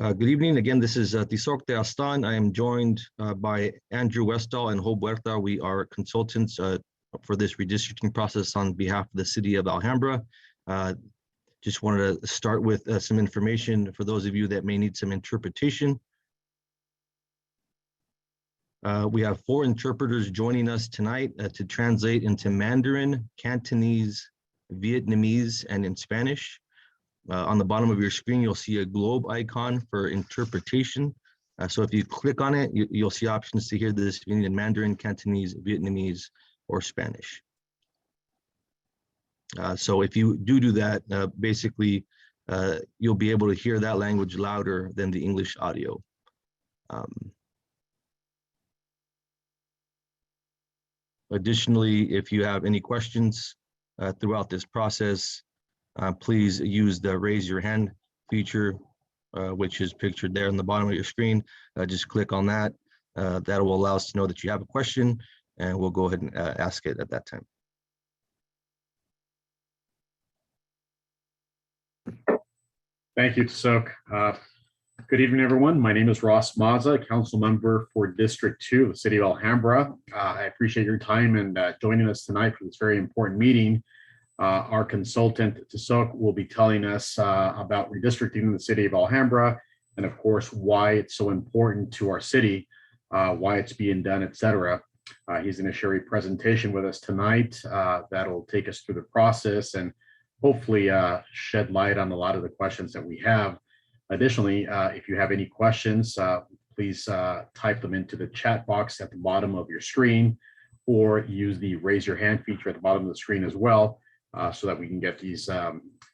Good evening. Again, this is Tisok de Astan. I am joined by Andrew Westall and Job Huerta. We are consultants for this redistricting process on behalf of the city of Alhambra. Just wanted to start with some information for those of you that may need some interpretation. We have 4 interpreters joining us tonight to translate into Mandarin, Cantonese, Vietnamese, and in Spanish. On the bottom of your screen, you'll see a globe icon for interpretation. So if you click on it, you'll see options to hear this in Mandarin, Cantonese, Vietnamese, or Spanish. So if you do that, basically, you'll be able to hear that language louder than the English audio. Additionally, if you have any questions throughout this process, please use the raise your hand feature, which is pictured there on the bottom of your screen. Just click on that. That will allow us to know that you have a question, and we'll go ahead and ask it at that time. Thank you, Tisok. Good evening, everyone. My name is Ross Maza, council member for District 2 of the city of Alhambra. I appreciate your time and joining us tonight for this very important meeting. Our consultant, Tisok, will be telling us about redistricting in the city of Alhambra, and of course, why it's so important to our city, why it's being done, etc. He's going to share a presentation with us tonight that'll take us through the process and hopefully shed light on a lot of the questions that we have. Additionally, if you have any questions, please type them into the chat box at the bottom of your screen, or use the raise your hand feature at the bottom of the screen as well, so that we can get these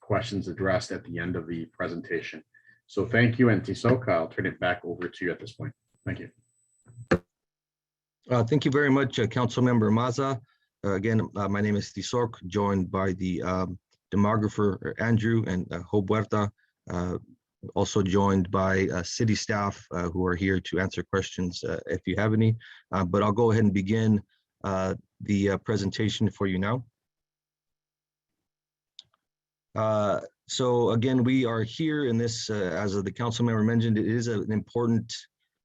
questions addressed at the end of the presentation. So thank you, and Tisok, I'll turn it back over to you at this point. Thank you. Thank you very much, Councilmember Maza. Again, my name is Tisok, joined by the demographer Andrew and Job Huerta, also joined by city staff who are here to answer questions if you have any. But I'll go ahead and begin the presentation for you now. So again, we are here in this, as the council member mentioned, it is an important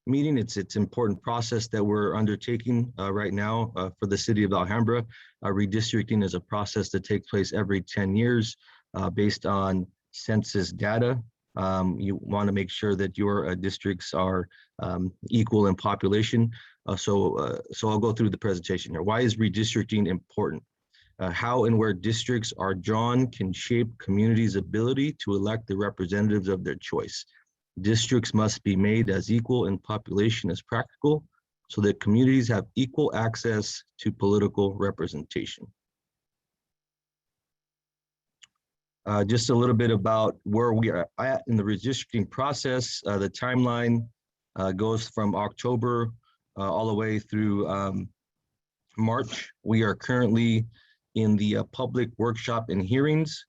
meeting. It's an important process that we're undertaking right now for the city of Alhambra. Redistricting is a process that takes place every 10 years based on census data. You want to make sure that your districts are equal in population. So I'll go through the presentation here. Why is redistricting important? How and where districts are drawn can shape communities' ability to elect the representatives of their choice. Districts must be made as equal in population as practical, so that communities have equal access to political representation. Just a little bit about where we are at in the redistricting process. The timeline goes from October all the way through March. We are currently in the public workshop and hearings.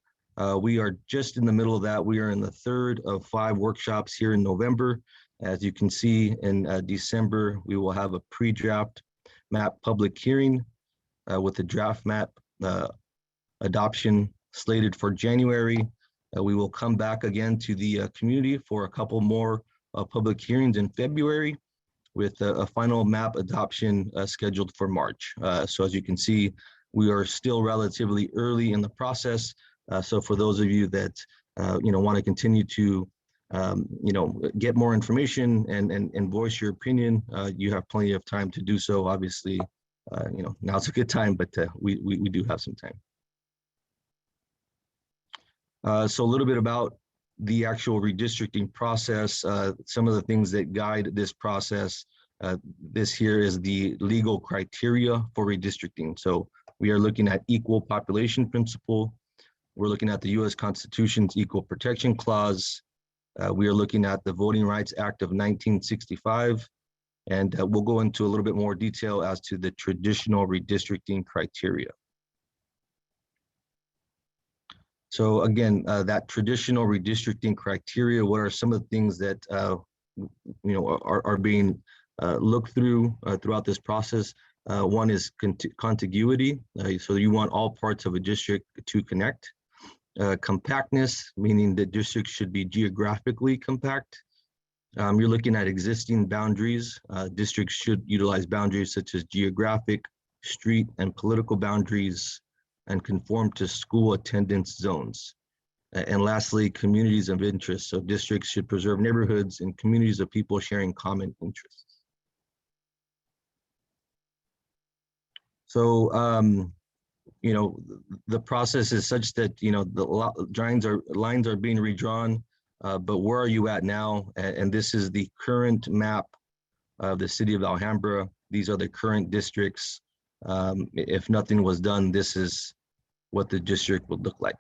We are just in the middle of that. We are in the 3rd of 5 workshops here in November. As you can see, in December, we will have a pre-draft map public hearing with the draft map adoption slated for January. We will come back again to the community for a couple more public hearings in February, with a final map adoption scheduled for March. So as you can see, we are still relatively early in the process. So for those of you that want to continue to get more information and voice your opinion, you have plenty of time to do so. Obviously, now's a good time, but we do have some time. So a little bit about the actual redistricting process. Some of the things that guide this process. This here is the legal criteria for redistricting. So we are looking at equal population principle. We're looking at the U.S. Constitution's Equal Protection Clause. We are looking at the Voting Rights Act of 1965. And we'll go into a little bit more detail as to the traditional redistricting criteria. So again, that traditional redistricting criteria, what are some of the things that are being looked through throughout this process? One is contiguity. So you want all parts of a district to connect. Compactness, meaning that districts should be geographically compact. You're looking at existing boundaries. Districts should utilize boundaries such as geographic, street, and political boundaries and conform to school attendance zones. And lastly, communities of interest. So districts should preserve neighborhoods and communities of people sharing common interests. So, the process is such that, the lines are being redrawn, but where are you at now? And this is the current map of the city of Alhambra. These are the current districts. If nothing was done, this is what the district would look like.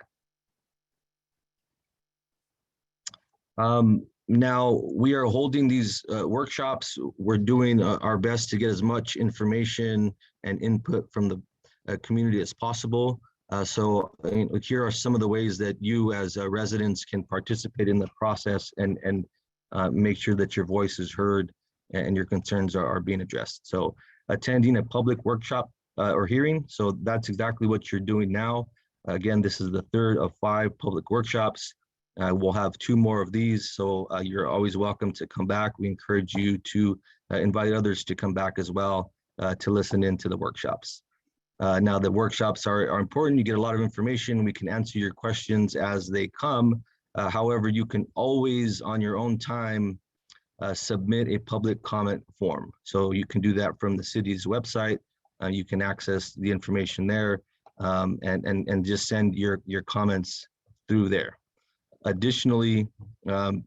Now we are holding these workshops. We're doing our best to get as much information and input from the community as possible. So here are some of the ways that you as residents can participate in the process and make sure that your voice is heard and your concerns are being addressed. So attending a public workshop or hearing. So that's exactly what you're doing now. Again, this is the third of 5 public workshops. We'll have 2 more of these, so you're always welcome to come back. We encourage you to invite others to come back as well to listen into the workshops. Now, the workshops are important. You get a lot of information. We can answer your questions as they come. However, you can always, on your own time, submit a public comment form. So you can do that from the city's website. You can access the information there and just send your comments through there. Additionally,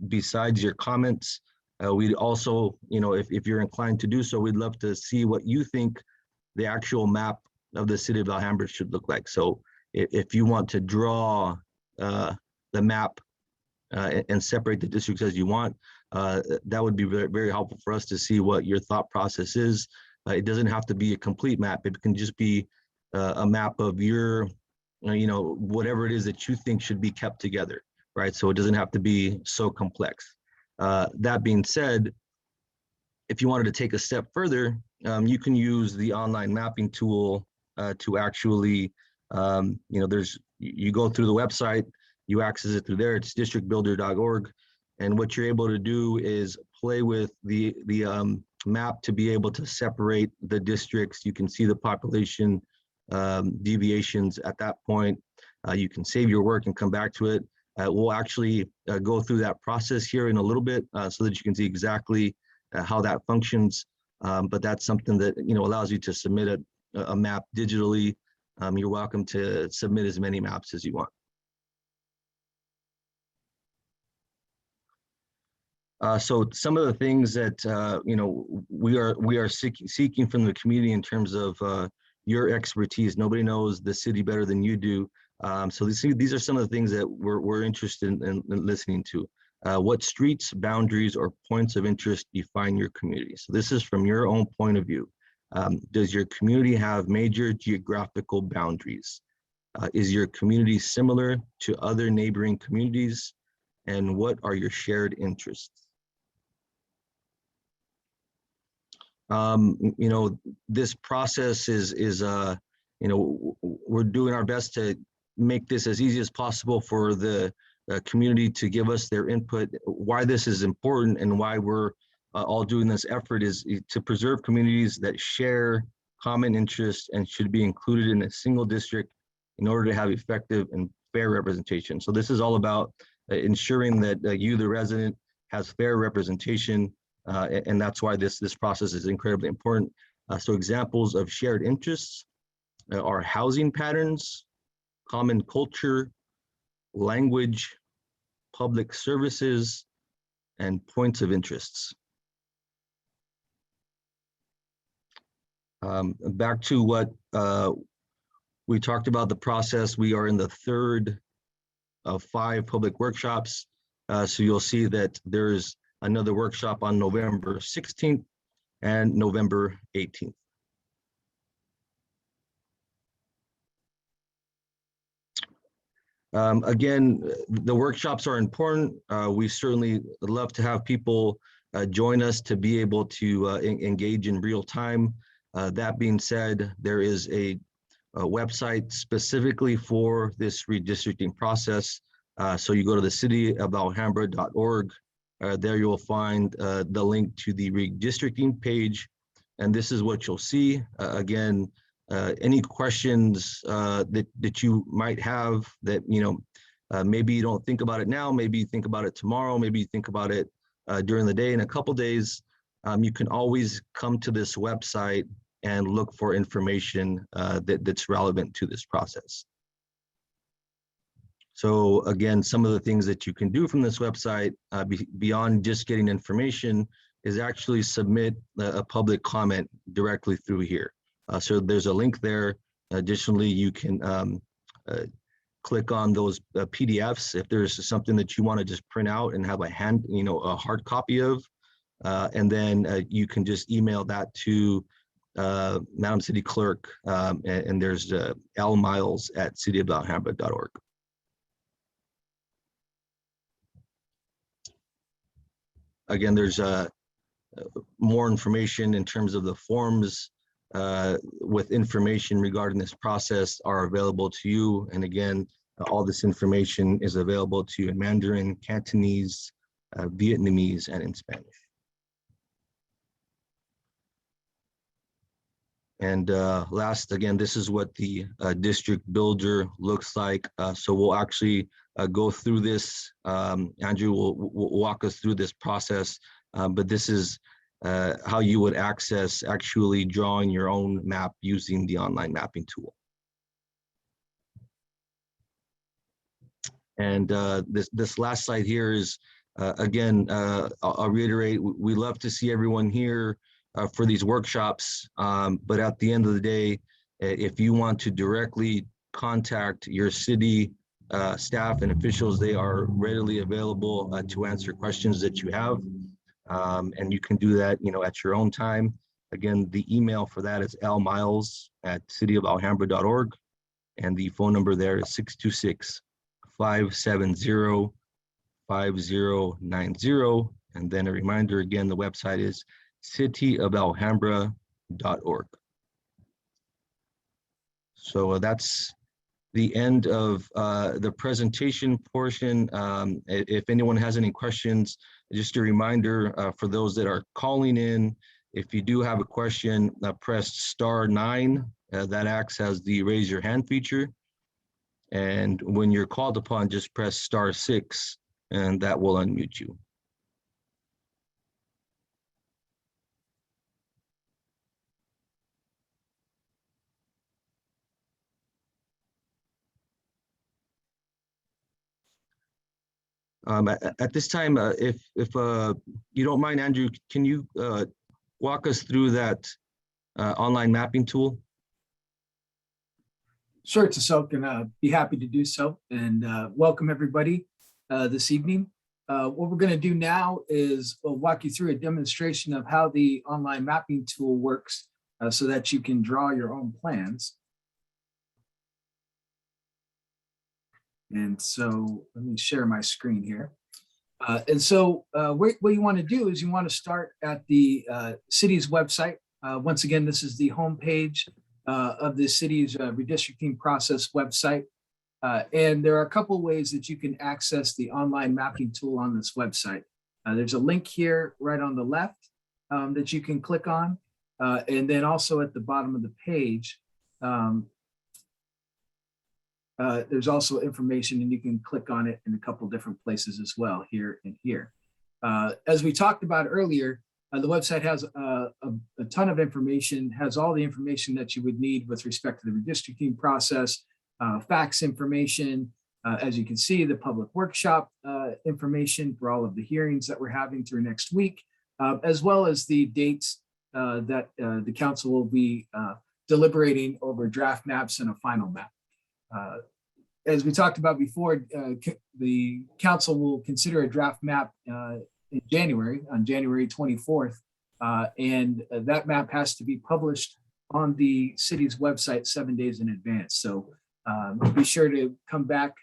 besides your comments, we'd also, if you're inclined to do so, we'd love to see what you think the actual map of the city of Alhambra should look like. So if you want to draw the map and separate the districts as you want, that would be very, very helpful for us to see what your thought process is. It doesn't have to be a complete map. It can just be a map of your, whatever it is that you think should be kept together. Right, so it doesn't have to be so complex. That being said, if you wanted to take a step further, you can use the online mapping tool to actually, you go through the website, you access it through there. It's districtbuilder.org, and what you're able to do is play with the map to be able to separate the districts. You can see the population deviations at that point. You can save your work and come back to it. We'll actually go through that process here in a little bit so that you can see exactly how that functions. But that's something that allows you to submit a map digitally. You're welcome to submit as many maps as you want. So some of the things that we are seeking from the community in terms of your expertise. Nobody knows the city better than you do. So these are some of the things that we're interested in listening to. What streets, boundaries, or points of interest define your community? So this is from your own point of view. Does your community have major geographical boundaries? Is your community similar to other neighboring communities? And what are your shared interests? This process is we're doing our best to make this as easy as possible for the community to give us their input. Why this is important and why we're all doing this effort is to preserve communities that share common interests and should be included in a single district in order to have effective and fair representation. So this is all about ensuring that you, the resident, has fair representation, and that's why this process is incredibly important. So examples of shared interests are housing patterns, common culture, language, public services, and points of interests. Back to what we talked about the process, we are in the third of 5 public workshops. So you'll see that there's another workshop on November 16th and November 18th. Again, the workshops are important. We certainly love to have people join us to be able to engage in real time. That being said, there is a website specifically for this redistricting process. So you go to the cityofalhambra.org There you'll find the link to the redistricting page. And this is what you'll see. Again, any questions that you might have that, maybe you don't think about it now, maybe you think about it tomorrow, maybe you think about it during the day. In a couple days, you can always come to this website and look for information that's relevant to this process. So again, some of the things that you can do from this website beyond just getting information is actually submit a public comment directly through here. So there's a link there. Additionally, you can click on those PDFs if there's something that you want to just print out and have a hard copy of, and then you can just email that to Madam City Clerk, and there's lmiles@cityofalhambra.org. Again, there's more information in terms of the forms with information regarding this process are available to you. And again, all this information is available to you in Mandarin, Cantonese, Vietnamese, and in Spanish. And last, again, this is what the district builder looks like. So we'll actually go through this. Andrew will walk us through this process, but this is how you would access actually drawing your own map using the online mapping tool. And this last slide here is, again, I'll reiterate, we love to see everyone here for these workshops, but at the end of the day, if you want to directly contact your city staff and officials, they are readily available to answer questions that you have, and you can do that, at your own time. Again, the email for that is lmiles@cityofalhambra.org, and the phone number there is 626-570-5090. And then a reminder again, the website is cityofalhambra.org. So that's the end of the presentation portion. If anyone has any questions, just a reminder for those that are calling in, if you do have a question, press *9. That acts as the raise your hand feature. And when you're called upon, just press *6, and that will unmute you. At this time, if you don't mind, Andrew, can you walk us through that online mapping tool? Sure, Tasok, and be happy to do so. And welcome everybody this evening. What we're going to do now is we'll walk you through a demonstration of how the online mapping tool works so that you can draw your own plans. And so let me share my screen here. And so what you want to do is you want to start at the city's website. Once again, this is the homepage of the city's redistricting process website. And there are a couple ways that you can access the online mapping tool on this website. There's a link here right on the left that you can click on. And then also at the bottom of the page, there's also information, and you can click on it in a couple different places as well, here and here. As we talked about earlier, the website has a ton of information, has all the information that you would need with respect to the redistricting process, fax information, as you can see, the public workshop information for all of the hearings that we're having through next week, as well as the dates that the council will be deliberating over draft maps and a final map. As we talked about before, the council will consider a draft map in January, on January 24th, and that map has to be published on the city's website 7 days in advance. So be sure to come back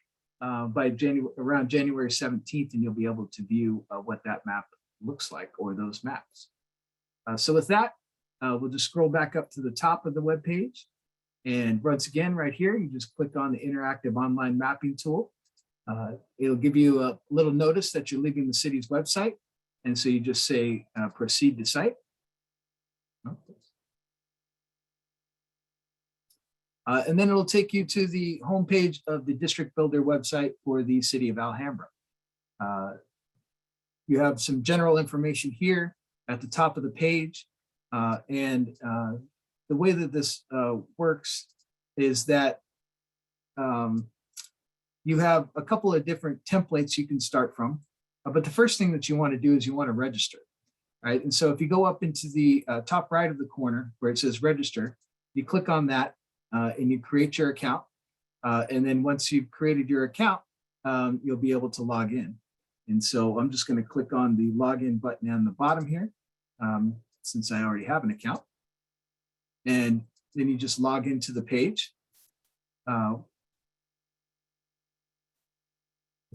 by around January 17th, and you'll be able to view what that map looks like, or those maps. So with that, we'll just scroll back up to the top of the web page. And once again, right here, you just click on the interactive online mapping tool. It'll give you a little notice that you're leaving the city's website. And so you just say proceed to site. And then it'll take you to the homepage of the District Builder website for the city of Alhambra. You have some general information here at the top of the page. And the way that this works is that you have a couple of different templates you can start from. But the first thing that you want to do is you want to register, right? And so if you go up into the top right of the corner where it says register, you click on that and you create your account. And then once you've created your account, you'll be able to log in. And so I'm just going to click on the login button on the bottom here, since I already have an account. And then you just log into the page.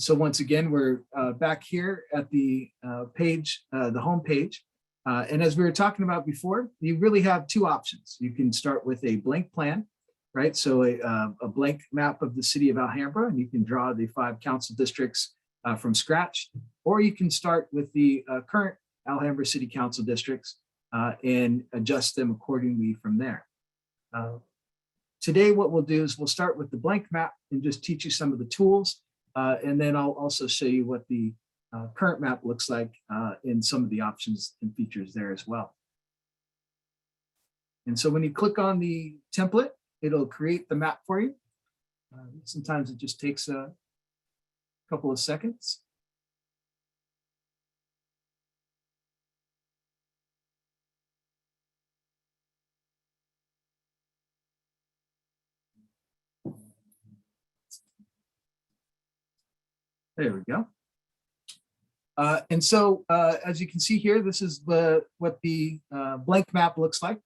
So once again, we're back here at the page, the home page. And as we were talking about before, you really have two options. You can start with a blank plan, right? So a blank map of the city of Alhambra, and you can draw the 5 council districts from scratch, or you can start with the current Alhambra City Council districts and adjust them accordingly from there. Today, what we'll do is we'll start with the blank map and just teach you some of the tools. And then I'll also show you what the current map looks like and some of the options and features there as well. And so when you click on the template, it'll create the map for you. Sometimes it just takes a couple of seconds. There we go. And so as you can see here, this is what the blank map looks like.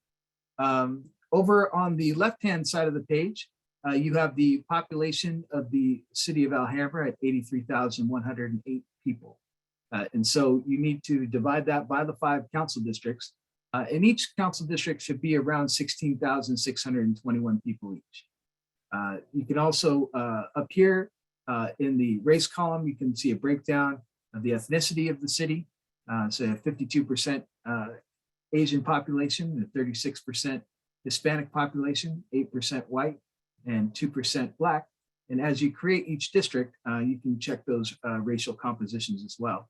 Over on the left-hand side of the page, you have the population of the city of Alhambra at 83,108 people. And so you need to divide that by the 5 council districts. And each council district should be around 16,621 people each. You can also, up here in the race column, you can see a breakdown of the ethnicity of the city. So 52% Asian population, 36% Hispanic population, 8% white, and 2% Black. And as you create each district, you can check those racial compositions as well.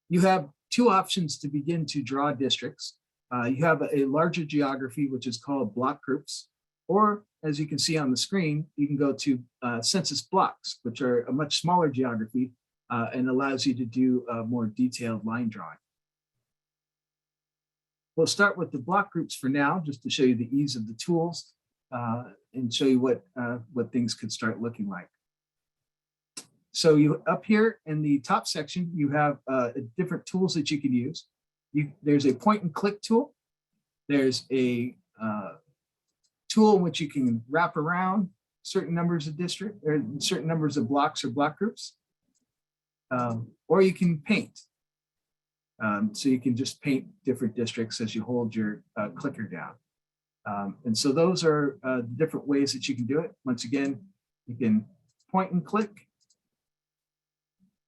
You have 2 options to begin to draw districts. You have a larger geography, which is called block groups, or as you can see on the screen, you can go to census blocks, which are a much smaller geography and allows you to do a more detailed line drawing. We'll start with the block groups for now, just to show you the ease of the tools and show you what things could start looking like. So you up here in the top section, you have different tools that you can use. There's a point and click tool. There's a tool in which you can wrap around certain numbers of district or certain numbers of blocks or block groups, or you can paint. So you can just paint different districts as you hold your clicker down. And so those are the different ways that you can do it. Once again, you can point and click.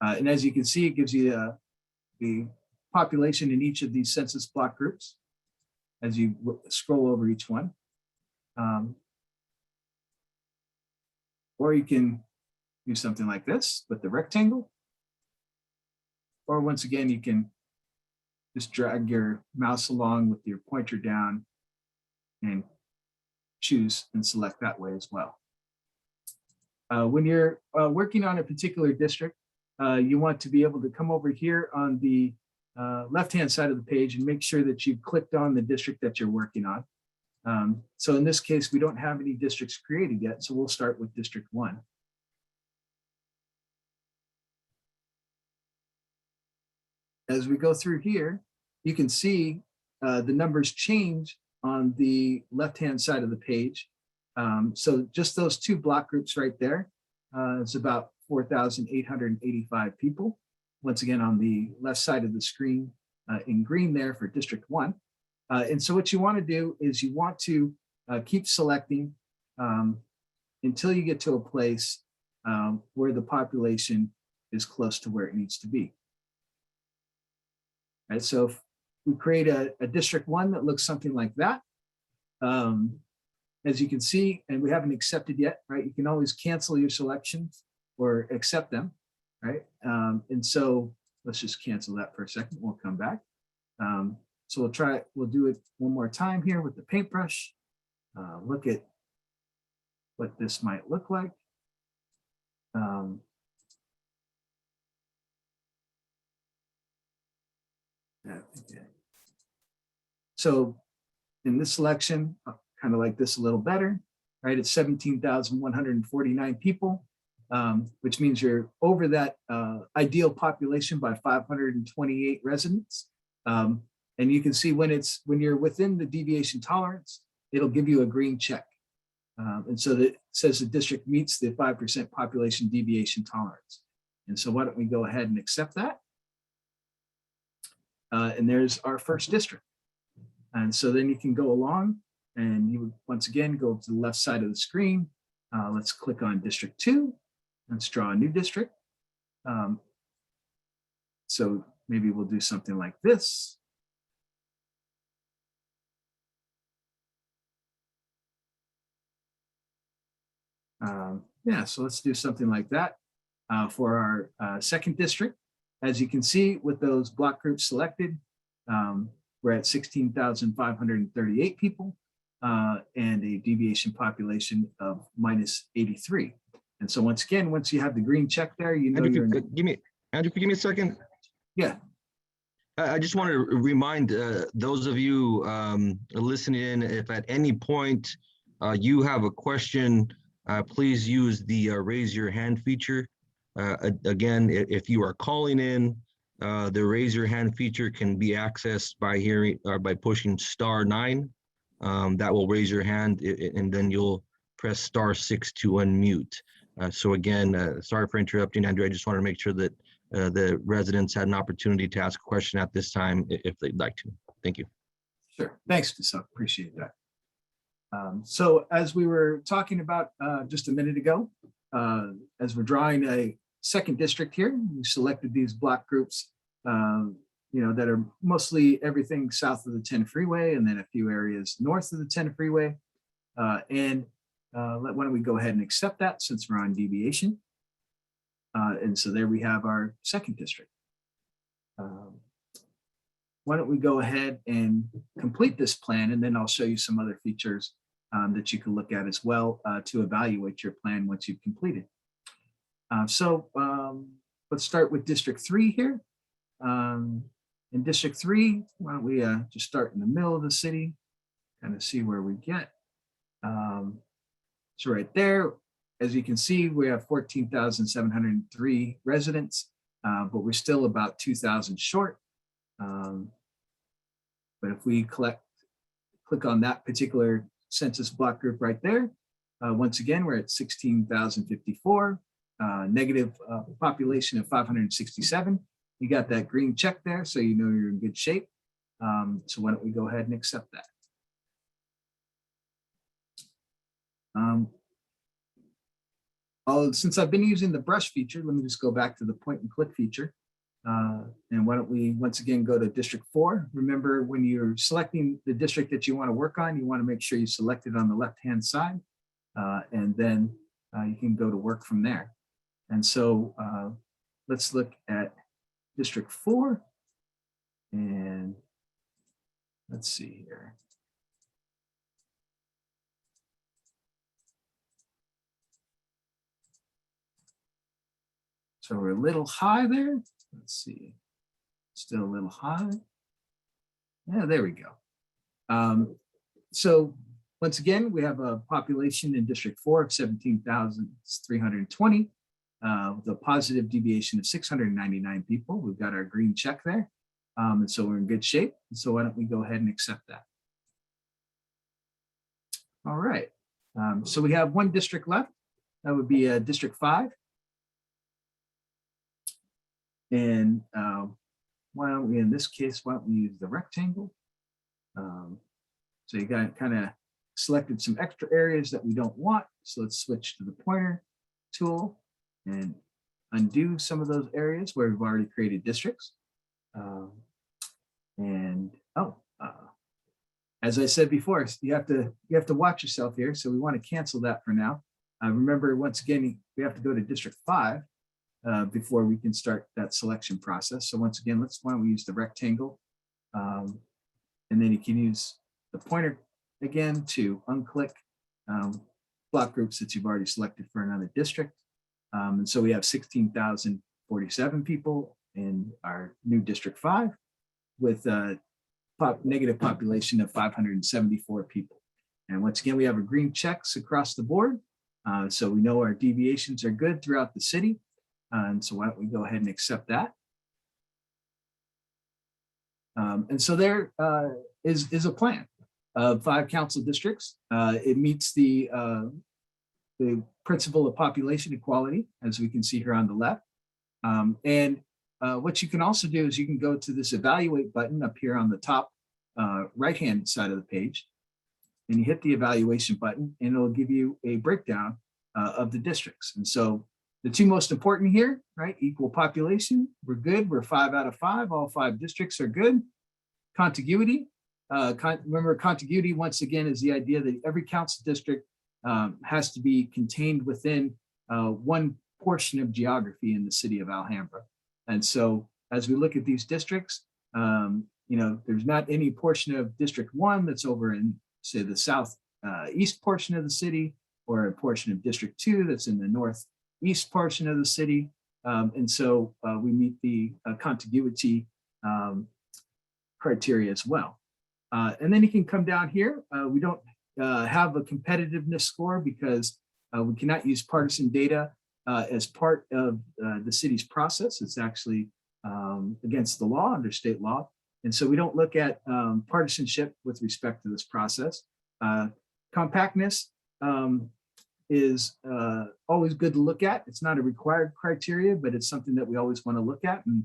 And as you can see, it gives you the population in each of these census block groups as you scroll over each one. Or you can do something like this with the rectangle. Or once again, you can just drag your mouse along with your pointer down and choose and select that way as well. When you're working on a particular district, you want to be able to come over here on the left-hand side of the page and make sure that you've clicked on the district that you're working on. So in this case, we don't have any districts created yet, so we'll start with District 1. As we go through here, you can see the numbers change on the left-hand side of the page. So just those 2 block groups right there, it's about 4,885 people. Once again, on the left side of the screen in green there for District 1. And so what you want to do is you want to keep selecting until you get to a place where the population is close to where it needs to be. All right, so if we create a District 1 that looks something like that, as you can see, and we haven't accepted yet, right? You can always cancel your selections or accept them, right? And so let's just cancel that for a second. We'll come back. So we'll do it one more time here with the paintbrush. Look at what this might look like. Okay. So in this selection, kind of like this a little better, right? It's 17,149 people, which means you're over that ideal population by 528 residents. And you can see when you're within the deviation tolerance, it'll give you a green check. And so that it says the district meets the 5% population deviation tolerance. And so why don't we go ahead and accept that? And there's our first district. And so then you can go along and you would once again go to the left side of the screen. Let's click on District 2. Let's draw a new district. So maybe we'll do something like this. Yeah, so let's do something like that for our second district. As you can see, with those block groups selected, we're at 16,538 people and a deviation population of -83. And so once again, once you have the green check there, you know Andrew, you're Andrew, give me a second. Yeah. I just want to remind those of you listening in, if at any point you have a question, please use the raise your hand feature. Again, if you are calling in, the raise your hand feature can be accessed by pushing *9. That will raise your hand, and then you'll press *6 to unmute. So again, sorry for interrupting, Andrew. I just want to make sure that the residents had an opportunity to ask a question at this time if they'd like to. Thank you. Sure. Thanks, Desok. Appreciate that. So as we were talking about just a minute ago, as we're drawing a second district here, we selected these block groups, that are mostly everything south of the 10 freeway and then a few areas north of the 10 freeway. Why don't we go ahead and accept that since we're on deviation. And so there we have our second district. Why don't we go ahead and complete this plan, and then I'll show you some other features that you can look at as well to evaluate your plan once you've completed. Let's start with District 3 here. In District 3, why don't we just start in the middle of the city, kind of see where we get. So right there, as you can see, we have 14,703 residents, but we're still about 2,000 short. But if we click on that particular census block group right there, once again, we're at 16,054, negative population of 567. You got that green check there, so you know you're in good shape. So why don't we go ahead and accept that? Since I've been using the brush feature, let me just go back to the point and click feature. And why don't we once again go to District 4. Remember, when you're selecting the district that you want to work on, you want to make sure you select it on the left-hand side, and then you can go to work from there. And so let's look at District 4, and let's see here. So we're a little high there. Let's see, still a little high. Yeah, there we go. So once again, we have a population in District 4 of 17,320 with a positive deviation of 699 people. We've got our green check there. And so we're in good shape. So why don't we go ahead and accept that? All right. So we have one district left. That would be District 5. And why don't we, in this case, why don't we use the rectangle? So you got kind of selected some extra areas that we don't want. So let's switch to the pointer tool and undo some of those areas where we've already created districts. As I said before, you have to watch yourself here. So we want to cancel that for now. Remember, once again, we have to go to District 5 before we can start that selection process. So once again, why don't we use the rectangle, and then you can use the pointer again to unclick block groups that you've already selected for another district. And so we have 16,047 people in our new District 5 with a negative population of 574 people. And once again, we have a green checks across the board. So we know our deviations are good throughout the city. And so why don't we go ahead and accept that? And so there is a plan of 5 council districts. It meets the principle of population equality, as we can see here on the left. What you can also do is you can go to this evaluate button up here on the top right-hand side of the page, and you hit the evaluation button, and it'll give you a breakdown of the districts. And so the 2 most important here, right? Equal population, we're good. We're 5 out of 5. All 5 districts are good. Contiguity. Remember, contiguity, once again, is the idea that every council district has to be contained within one portion of geography in the city of Alhambra. And so as we look at these districts, there's not any portion of District 1 that's over in, say, the southeast portion of the city, or a portion of District 2 that's in the northeast portion of the city. And so we meet the contiguity criteria as well. And then you can come down here. We don't have a competitiveness score because we cannot use partisan data as part of the city's process. It's actually against the law, under state law. And so we don't look at partisanship with respect to this process. Compactness is always good to look at. It's not a required criteria, but it's something that we always want to look at. And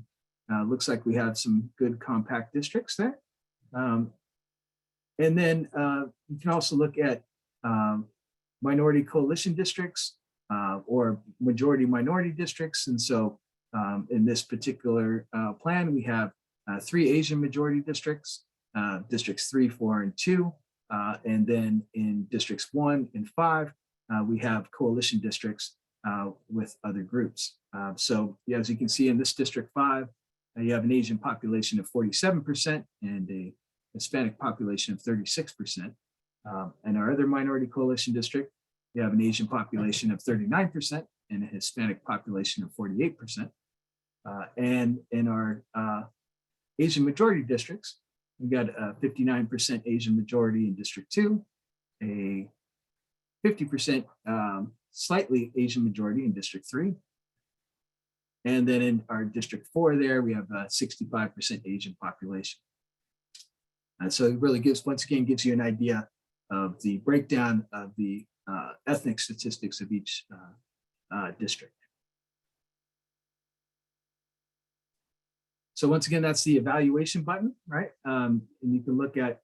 looks like we have some good compact districts there. And then you can also look at minority coalition districts or majority minority districts. And so in this particular plan, we have 3 Asian majority districts, districts 3, 4, and 2. And then in districts 1 and 5, we have coalition districts with other groups. So as you can see in this District 5, you have an Asian population of 47% and a Hispanic population of 36%. And our other minority coalition district, you have an Asian population of 39% and a Hispanic population of 48%. And in our Asian majority districts, we've got a 59% Asian majority in District 2, a 50% slightly Asian majority in District 3. And then in our District 4 there, we have a 65% Asian population. So it really once again, gives you an idea of the breakdown of the ethnic statistics of each district. So once again, that's the evaluation button, right? And you can look at,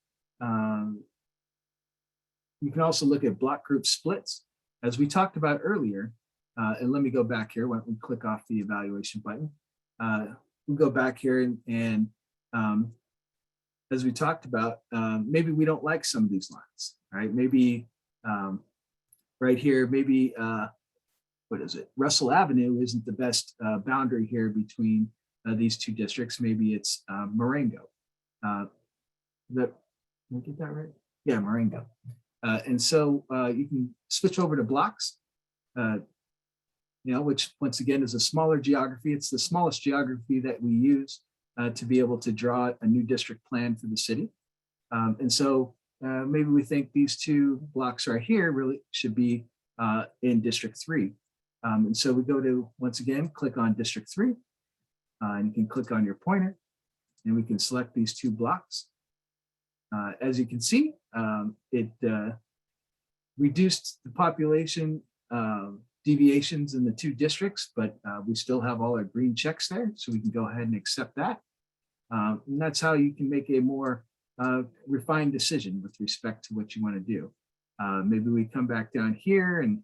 you can also look at block group splits. As we talked about earlier, and let me go back here. Why don't we click off the evaluation button? We'll go back here and as we talked about, maybe we don't like some of these lines, right? Maybe right here, maybe, what is it? Russell Avenue isn't the best boundary here between these 2 districts. Maybe it's Marengo. Did I get that right? Yeah, Marengo. And so you can switch over to blocks, which once again is a smaller geography. It's the smallest geography that we use to be able to draw a new district plan for the city. And so maybe we think these 2 blocks right here really should be in District 3. And so we go to, once again, click on District 3, and you can click on your pointer, and we can select these 2 blocks. As you can see, it reduced the population deviations in the 2 districts, but we still have all our green checks there, so we can go ahead and accept that. And that's how you can make a more refined decision with respect to what you want to do. Maybe we come back down here and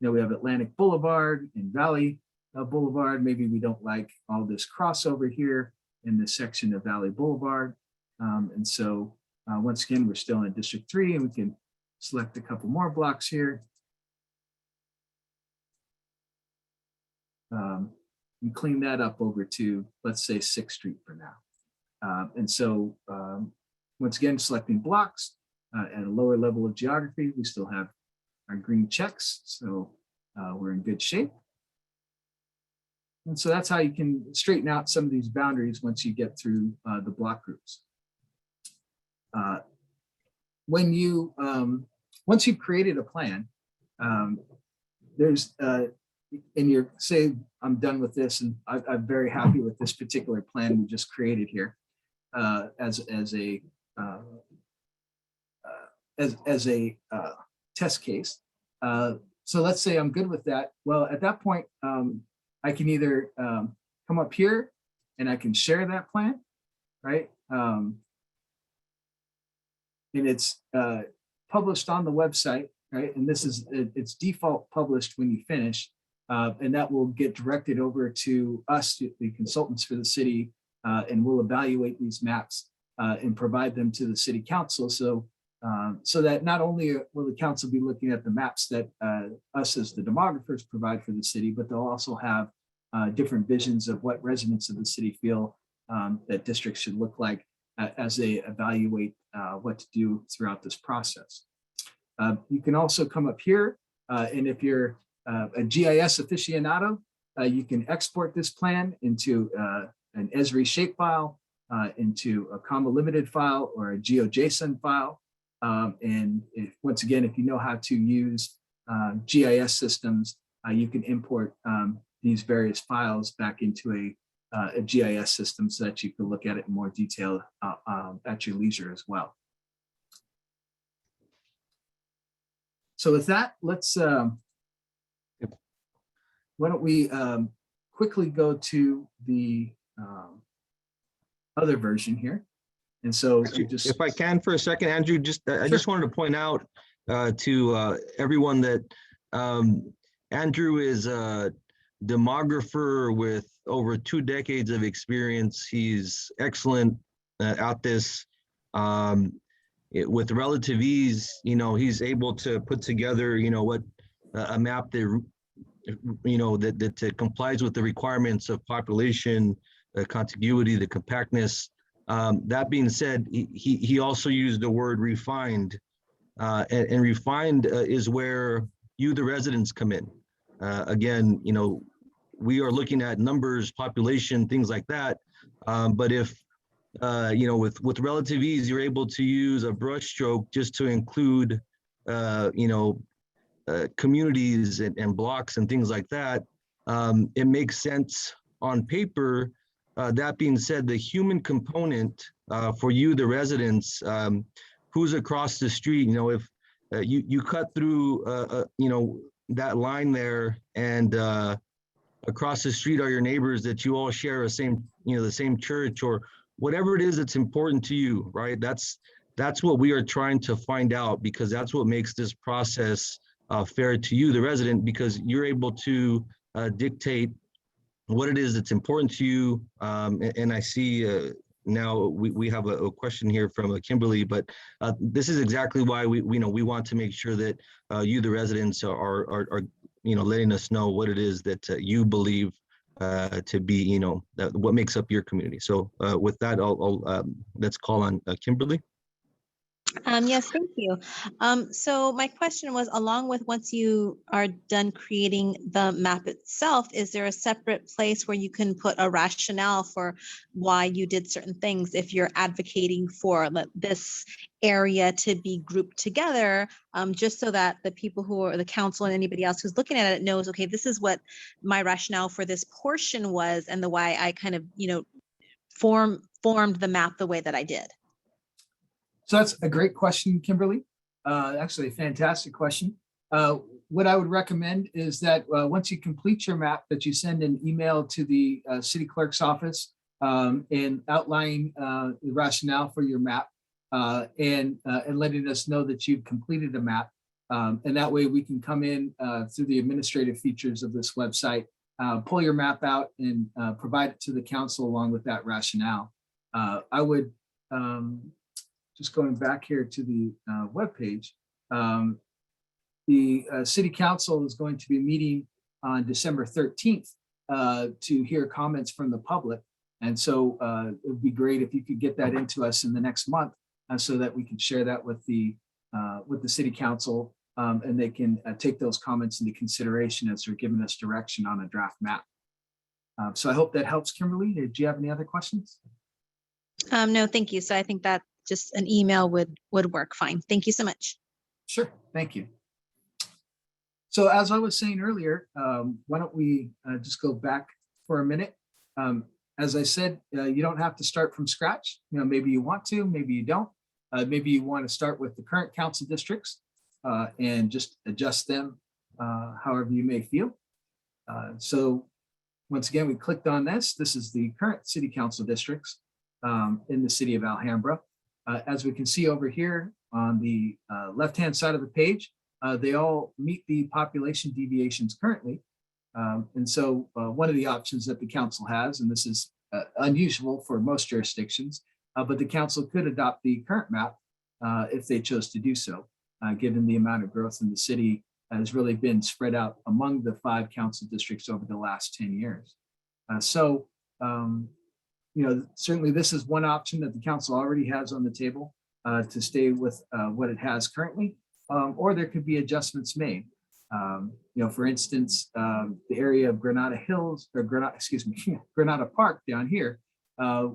we have Atlantic Boulevard and Valley Boulevard. Maybe we don't like all this crossover here in this section of Valley Boulevard. And so once again, we're still in District 3 and we can select a couple more blocks here. And clean that up over to, let's say, 6th Street for now. And so once again, selecting blocks at a lower level of geography, we still have our green checks. So we're in good shape. And so that's how you can straighten out some of these boundaries once you get through the block groups. When you, once you've created a plan, there's, and you're say, I'm done with this and I'm very happy with this particular plan we just created here as a test case. So let's say I'm good with that. Well, at that point, I can either come up here and I can share that plan, right? And it's published on the website, right? And this is, it's default published when you finish. And that will get directed over to us, the consultants for the city, and we'll evaluate these maps and provide them to the city council. So, so that not only will the council be looking at the maps that us as the demographers provide for the city, but they'll also have different visions of what residents of the city feel that districts should look like as they evaluate what to do throughout this process. You can also come up here, and if you're a GIS aficionado, you can export this plan into an Esri shapefile, into a comma limited file or a GeoJSON file. And once again, if you know how to use GIS systems, you can import these various files back into a GIS system so that you can look at it in more detail at your leisure as well. So with that, let's, why don't we quickly go to the other version here. And so just, if I can for a second, Andrew, I just wanted to point out to everyone that Andrew is a demographer with over 2 decades of experience. He's excellent at this. With relative ease, he's able to put together, what a map that, that complies with the requirements of population, contiguity, the compactness. That being said, he also used the word refined, and refined is where you, the residents, come in. Again, we are looking at numbers, population, things like that. But if, with relative ease, you're able to use a brush stroke just to include, communities and blocks and things like that, it makes sense on paper. That being said, the human component for you, the residents, who's across the street, if you cut through, that line there, and across the street are your neighbors that you all share the same church or whatever it is that's important to you, right? That's what we are trying to find out, because that's what makes this process fair to you, the resident, because you're able to dictate what it is that's important to you. And I see now we have a question here from Kimberly, but this is exactly why we want to make sure that you, the residents, are letting us know what it is that you believe to be, what makes up your community. So with that, I'll let's call on Kimberly. Yes, thank you. So my question was, along with once you are done creating the map itself, is there a separate place where you can put a rationale for why you did certain things if you're advocating for this area to be grouped together, just so that the people who are the council and anybody else who's looking at it knows, okay, this is what my rationale for this portion was and the why I kind of, formed the map the way that I did. so that's a great question, Kimberly. Actually, a fantastic question. What I would recommend is that once you complete your map, that you send an email to the city clerk's office and outline the rationale for your map and letting us know that you've completed a map. And that way we can come in through the administrative features of this website pull your map out and provide it to the council along with that rationale. I would, just going back here to the webpage, the city council is going to be meeting on December 13th to hear comments from the public. And so it would be great if you could get that into us in the next month so that we can share that with the city council and they can take those comments into consideration as they're giving us direction on a draft map. So I hope that helps, Kimberly. Did you have any other questions? No, thank you. So I think that just an email would work fine. Thank you so much. Sure, thank you. So as I was saying earlier, why don't we just go back for a minute? As I said, you don't have to start from scratch. You know, maybe you want to, maybe you don't. Maybe you want to start with the current council districts and just adjust them however you may feel. So once again, we clicked on this. This is the current city council districts in the city of Alhambra. As we can see over here on the left-hand side of the page, they all meet the population deviations currently. And so one of the options that the council has, and this is unusual for most jurisdictions, but the council could adopt the current map if they chose to do so, given the amount of growth in the city has really been spread out among the 5 council districts over the last 10 years. You know, certainly this is one option that the council already has on the table to stay with what it has currently, or there could be adjustments made. You know, for instance, the area of Granada Hills or Granada Park down here,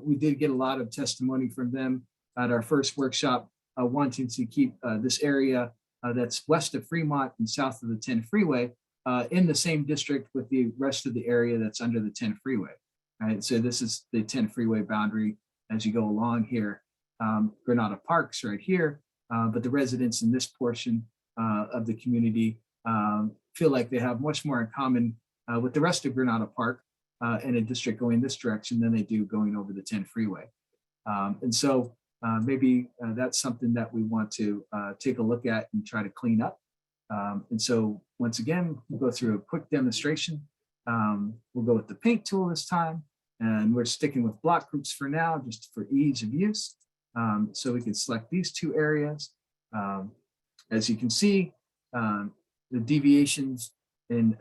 we did get a lot of testimony from them at our first workshop, wanting to keep this area that's west of Fremont and south of the 10 freeway in the same district with the rest of the area that's under the 10 freeway. Right, so this is the 10 freeway boundary as you go along here. Granada Park's right here, but the residents in this portion of the community feel like they have much more in common with the rest of Granada Park in a district going this direction than they do going over the 10 freeway. And so maybe that's something that we want to take a look at and try to clean up. And so once again, we'll go through a quick demonstration. We'll go with the paint tool this time, and we're sticking with block groups for now, just for ease of use. So we can select these 2 areas. As you can see, the deviations in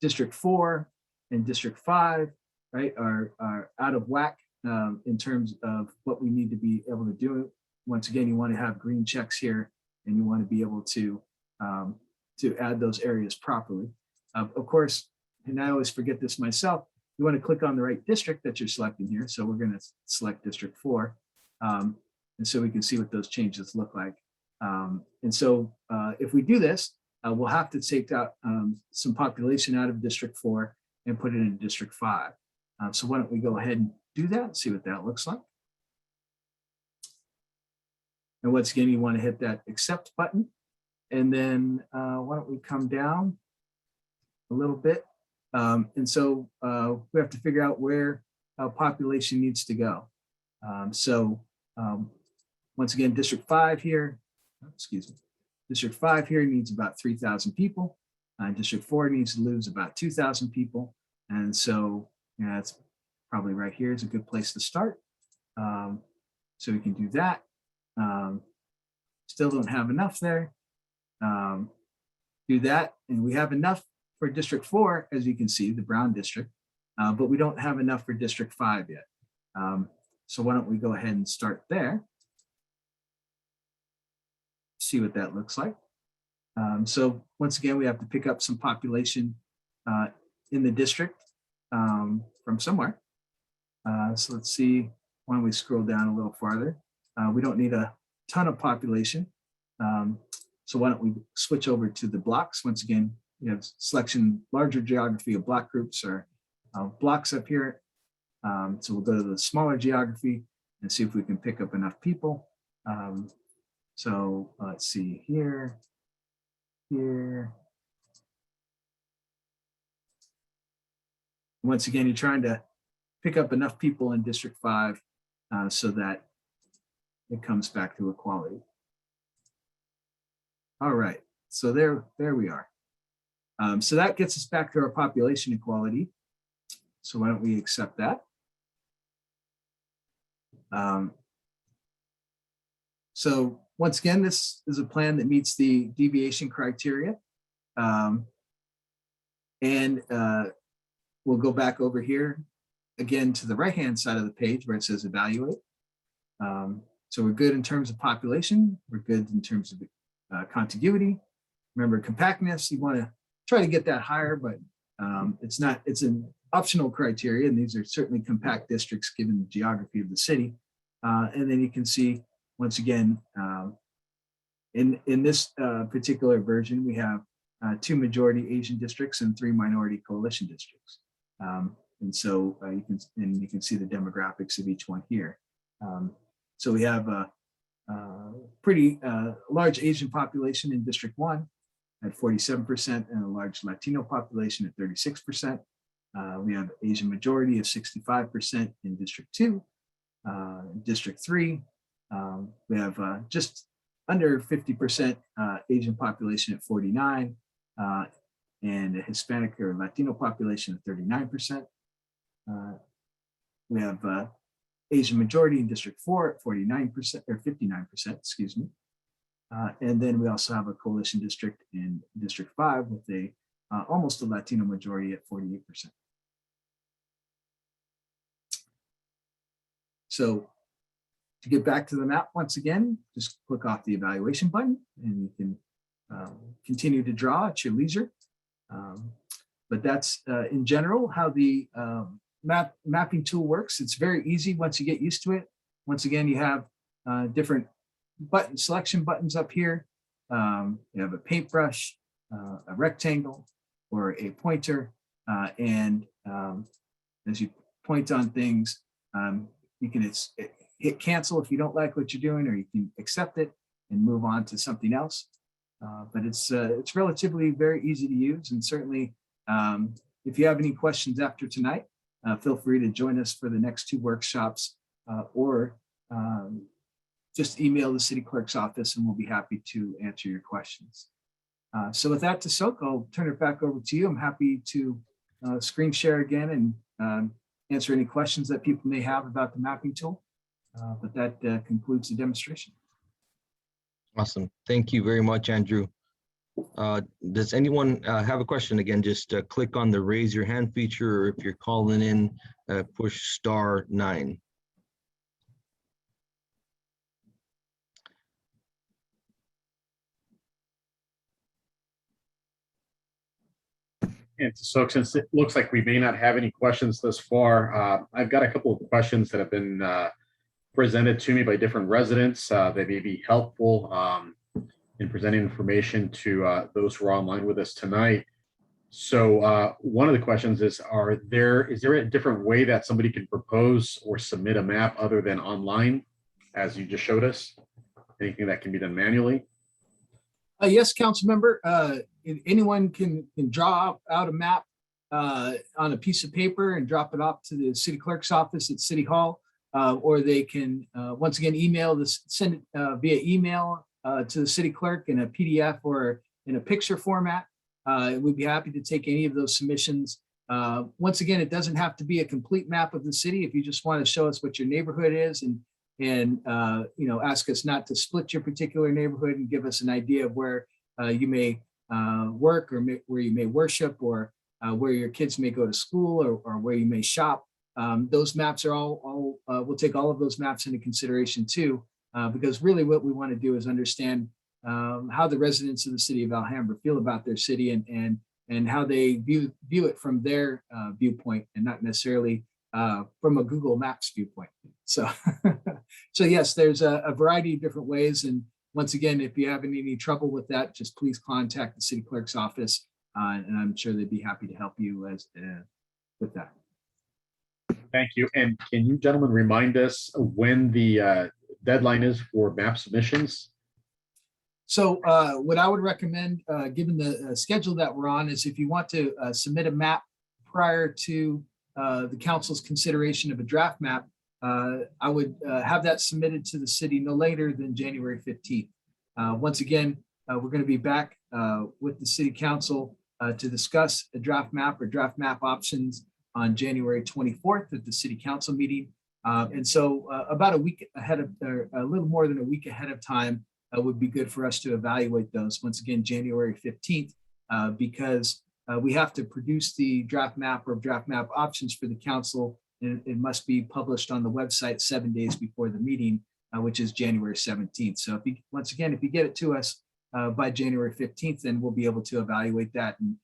District 4 and District 5, right, are out of whack in terms of what we need to be able to do. Once again, you want to have green checks here, and you want to be able to add those areas properly. Of course, and I always forget this myself, you want to click on the right district that you're selecting here. So we're going to select District 4. And so we can see what those changes look like. And so if we do this, we'll have to take out some population out of District 4 and put it in District 5. So why don't we go ahead and do that and see what that looks like. And once again, you want to hit that accept button. And then why don't we come down a little bit. And so we have to figure out where population needs to go. Once again, District 5 here, District 5 here needs about 3,000 people. District 4 needs to lose about 2,000 people. And so it's probably right here is a good place to start. So we can do that. Still don't have enough there. Do that, and we have enough for District 4, as you can see, the brown district, but we don't have enough for District 5 yet. So why don't we go ahead and start there? See what that looks like. So once again, we have to pick up some population in the district from somewhere. So let's see, why don't we scroll down a little farther? We don't need a ton of population. So why don't we switch over to the blocks? Once again, you have selection, larger geography of block groups or blocks up here. So we'll go to the smaller geography and see if we can pick up enough people. So let's see here. Once again, you're trying to pick up enough people in District 5 so that it comes back to equality. All right, so there we are. So that gets us back to our population equality. So why don't we accept that? So once again, this is a plan that meets the deviation criteria. We'll go back over here again to the right-hand side of the page where it says evaluate. So we're good in terms of population. We're good in terms of contiguity. Remember compactness, you want to try to get that higher, but it's an optional criteria, and these are certainly compact districts given the geography of the city. And then you can see, once again, in this particular version, we have 2 majority Asian districts and 3 minority coalition districts. And so you can see the demographics of each one here. So we have a pretty large Asian population in District 1 at 47% and a large Latino population at 36%. We have Asian majority of 65% in District 2. District 3, we have just under 50% Asian population at 49, and a Hispanic or Latino population at 39%. We have Asian majority in District 4 at 49% or 59%, excuse me. And then we also have a coalition district in District 5 with almost a Latino majority at 48%. So to get back to the map once again, just click off the evaluation button and you can continue to draw at your leisure. But that's in general how the mapping tool works. It's very easy once you get used to it. Once again, you have different selection buttons up here. You have a paintbrush, a rectangle, or a pointer. And as you point on things, you can hit cancel if you don't like what you're doing, or you can accept it and move on to something else. But it's relatively very easy to use. And certainly, if you have any questions after tonight, feel free to join us for the next 2 workshops, or just email the city clerk's office and we'll be happy to answer your questions. So with that, Tasok, I'll turn it back over to you. I'm happy to screen share again and answer any questions that people may have about the mapping tool. But that concludes the demonstration. Awesome. Thank you very much, Andrew. Does anyone have a question? Again, just click on the raise your hand feature, or if you're calling in, push *9. And so since it looks like we may not have any questions thus far, I've got a couple of questions that have been presented to me by different residents that may be helpful in presenting information to those who are online with us tonight. So one of the questions is, is there a different way that somebody can propose or submit a map other than online, as you just showed us? Anything that can be done manually? Yes, Councilmember. Anyone can draw out a map on a piece of paper and drop it off to the city clerk's office at City Hall, or they can once again send it via email to the city clerk in a PDF or in a picture format. We'd be happy to take any of those submissions. Once again, it doesn't have to be a complete map of the city. If you just want to show us what your neighborhood is and ask us not to split your particular neighborhood and give us an idea of where you may work, or where you may worship, or where your kids may go to school, or where you may shop. Those maps are all we'll take all of those maps into consideration too, because really what we want to do is understand how the residents of the city of Alhambra feel about their city, and how they view it from their viewpoint, and not necessarily from a Google Maps viewpoint. So, so yes, there's a variety of different ways. And once again, if you have any trouble with that, just please contact the city clerk's office, and I'm sure they'd be happy to help you with that. Thank you. And can you gentlemen remind us when the deadline is for map submissions? So what I would recommend, given the schedule that we're on, is if you want to submit a map prior to the council's consideration of a draft map, I would have that submitted to the city no later than January 15th. Once again, we're going to be back with the city council to discuss a draft map or draft map options on January 24th at the City Council meeting. And so about a week ahead of, or a little more than a week ahead of time would be good for us to evaluate those. Once again, January 15th, because we have to produce the draft map or draft map options for the council. And it must be published on the website 7 days before the meeting, which is January 17th. So if you, once again, if you get it to us by January 15th, then we'll be able to evaluate that and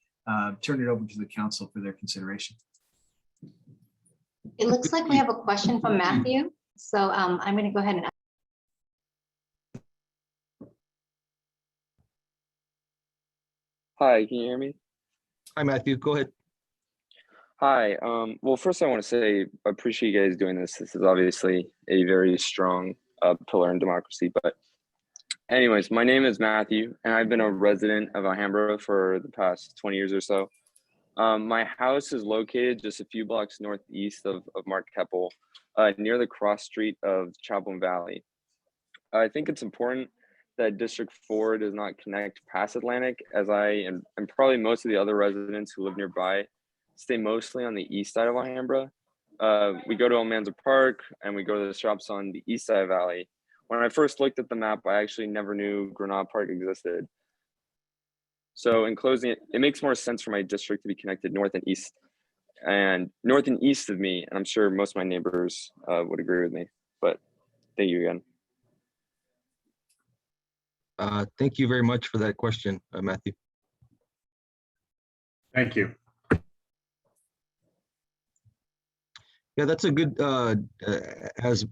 turn it over to the council for their consideration. It looks like we have a question from Matthew. So I'm going to go ahead and. Hi, can you hear me? Hi, Matthew, go ahead. Hi. Well, first I want to say I appreciate you guys doing this. This is obviously a very strong pillar in democracy. But anyways, my name is Matthew, and I've been a resident of Alhambra for the past 20 years or so. My house is located just a few blocks northeast of Mark Keppel, near the cross street of Chatham Valley. I think it's important that District 4 does not connect past Atlantic, as I and probably most of the other residents who live nearby stay mostly on the east side of Alhambra. We go to Almanza Park and we go to the shops on the east side of Valley. When I first looked at the map, I actually never knew Granada Park existed. So in closing, it makes more sense for my district to be connected north and east of me. And I'm sure most of my neighbors would agree with me, but thank you again. Thank you very much for that question, Matthew. Thank you. Yeah, that's a good, as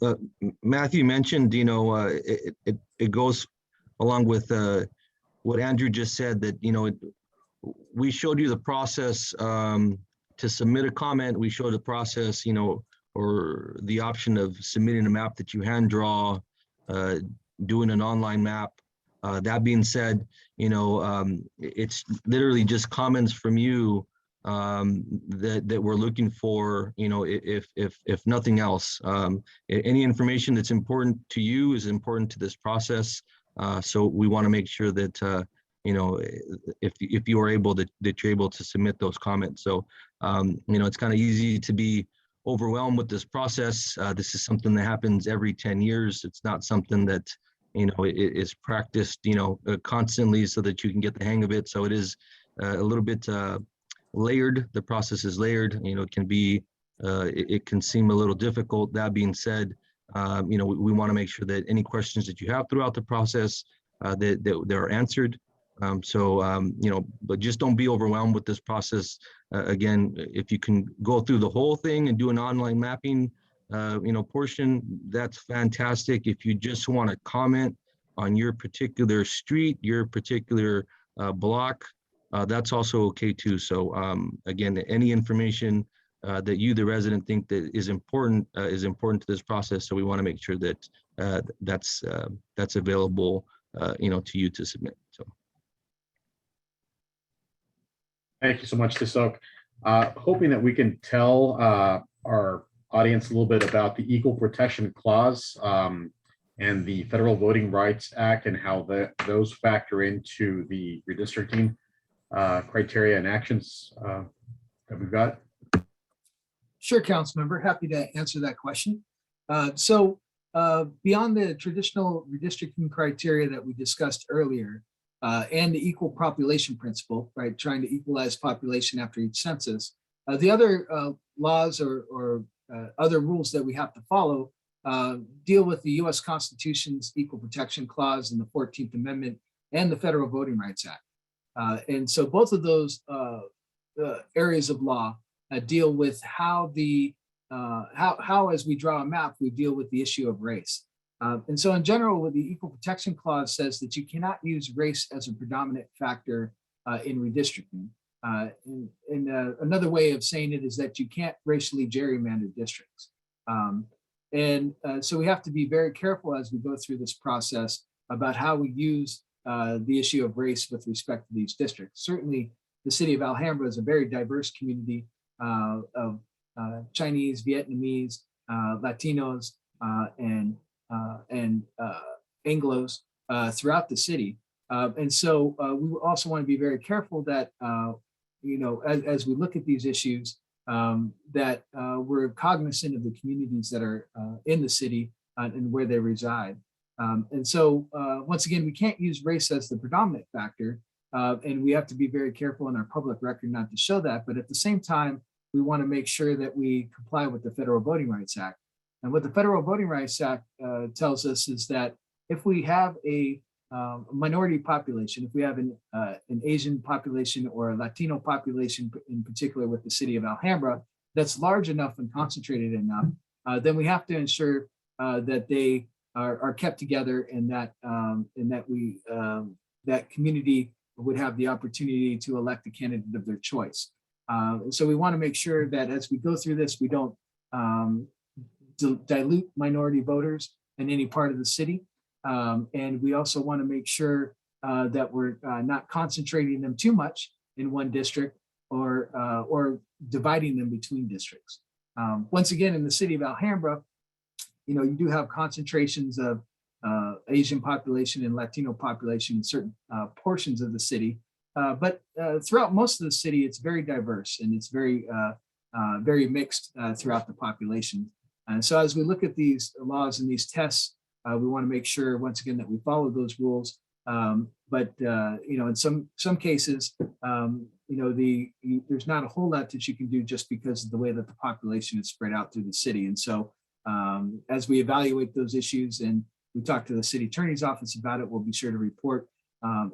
Matthew mentioned, you know, it goes along with what Andrew just said, that, you know, we showed you the process to submit a comment. We showed the process, you know, or the option of submitting a map that you hand draw, doing an online map. That being said, you know, it's literally just comments from you that we're looking for, you know, if nothing else. Any information that's important to you is important to this process. So we want to make sure that, you know, if you are able that you're able to submit those comments. So, you know, it's kind of easy to be overwhelmed with this process. This is something that happens every 10 years. It's not something that, you know, it is practiced, you know, constantly so that you can get the hang of it. So it is a little bit layered. The process is layered. You know, it can be, it can seem a little difficult. That being said, you know, we want to make sure that any questions that you have throughout the process, that are answered. You know, but just don't be overwhelmed with this process. Again, if you can go through the whole thing and do an online mapping, you know, portion, that's fantastic. If you just want to comment on your particular street, your particular block, that's also okay too. So again, any information that you, the resident, think that is important to this process. So we want to make sure that that's available, you know, to you to submit. So. Thank you so much, Tisok. Hoping that we can tell our audience a little bit about the Equal Protection Clause and the Federal Voting Rights Act and how those factor into the redistricting criteria and actions that we've got. Sure, Councilmember, happy to answer that question. So beyond the traditional redistricting criteria that we discussed earlier, and the equal population principle, right, trying to equalize population after each census, the other laws or other rules that we have to follow deal with the U.S. Constitution's Equal Protection Clause in the 14th Amendment and the Federal Voting Rights Act. And so both of those areas of law deal with how as we draw a map, we deal with the issue of race. And so in general, with the Equal Protection Clause says that you cannot use race as a predominant factor in redistricting. Another way of saying it is that you can't racially gerrymander districts. So we have to be very careful as we go through this process about how we use the issue of race with respect to these districts. Certainly, the city of Alhambra is a very diverse community of Chinese, Vietnamese, Latinos, and Anglos throughout the city. And so we also want to be very careful that as we look at these issues, that we're cognizant of the communities that are in the city and where they reside. And so once again, we can't use race as the predominant factor, and we have to be very careful in our public record not to show that. But at the same time, we want to make sure that we comply with the Federal Voting Rights Act. And what the Federal Voting Rights Act tells us is that if we have a minority population, if we have an Asian population or a Latino population, in particular with the city of Alhambra, that's large enough and concentrated enough, then we have to ensure that they are kept together, and that that community would have the opportunity to elect a candidate of their choice. So we want to make sure that as we go through this, we don't dilute minority voters in any part of the city. And we also want to make sure that we're not concentrating them too much in one district or dividing them between districts. Once again, in the city of Alhambra, you do have concentrations of Asian population and Latino population in certain portions of the city. But throughout most of the city, it's very diverse, and it's very mixed throughohout the population. And so as we look at these laws and these tests, we want to make sure, once again, that we follow those rules. But in some cases, there's not a whole lot that you can do just because of the way that the population is spread out through the city. And so as we evaluate those issues and we talk to the city attorney's office about it, we'll be sure to report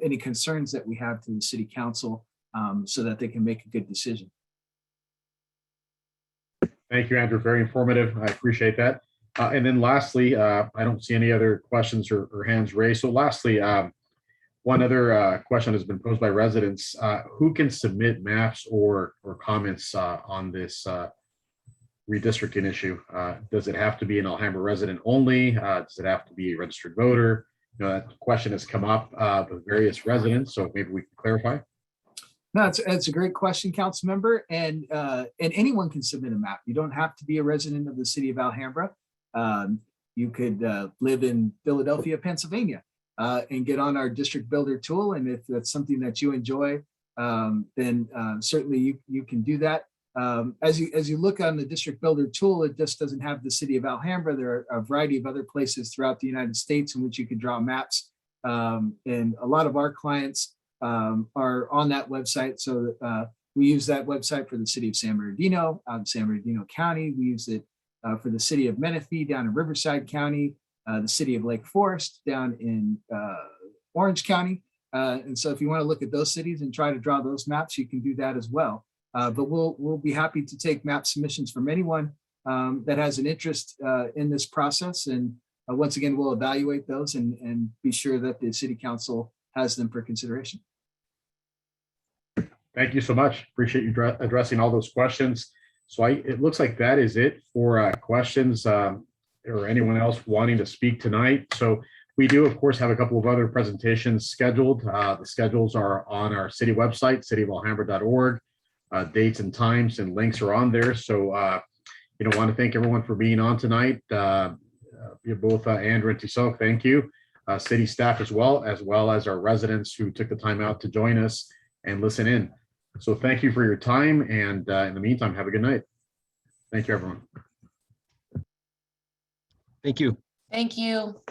any concerns that we have to the city council so that they can make a good decision. Thank you, Andrew. Very informative. I appreciate that. And then lastly, I don't see any other questions or hands raised. So lastly, one other question has been posed by residents. Who can submit maps or comments on this redistricting issue? Does it have to be an Alhambra resident only? Does it have to be a registered voter? That question has come up with various residents, so maybe we can clarify. No, it's a great question, council member, and anyone can submit a map. You don't have to be a resident of the city of Alhambra. You could live in Philadelphia, Pennsylvania, and get on our district builder tool. And if that's something that you enjoy, then certainly you can do that. As you look on the district builder tool, it just doesn't have the city of Alhambra. There are a variety of other places throughout the United States in which you can draw maps. And a lot of our clients are on that website. So we use that website for the city of San Bernardino, San Bernardino County. We use it for the city of Menifee down in Riverside County, the city of Lake Forest down in Orange County. And so if you want to look at those cities and try to draw those maps, you can do that as well. But we'll be happy to take map submissions from anyone that has an interest in this process. And once again, we'll evaluate those and be sure that the city council has them for consideration. Thank you so much. Appreciate you addressing all those questions. So it looks like that is it for questions or anyone else wanting to speak tonight. So we do, of course, have a couple of other presentations scheduled. The schedules are on our city website, cityofalhambra.org. Dates and times and links are on there. So, want to thank everyone for being on tonight. Both Andrew and Tisok, thank you. City staff as well as our residents who took the time out to join us and listen in. So thank you for your time. And in the meantime, have a good night. Thank you, everyone. Thank you. Thank you.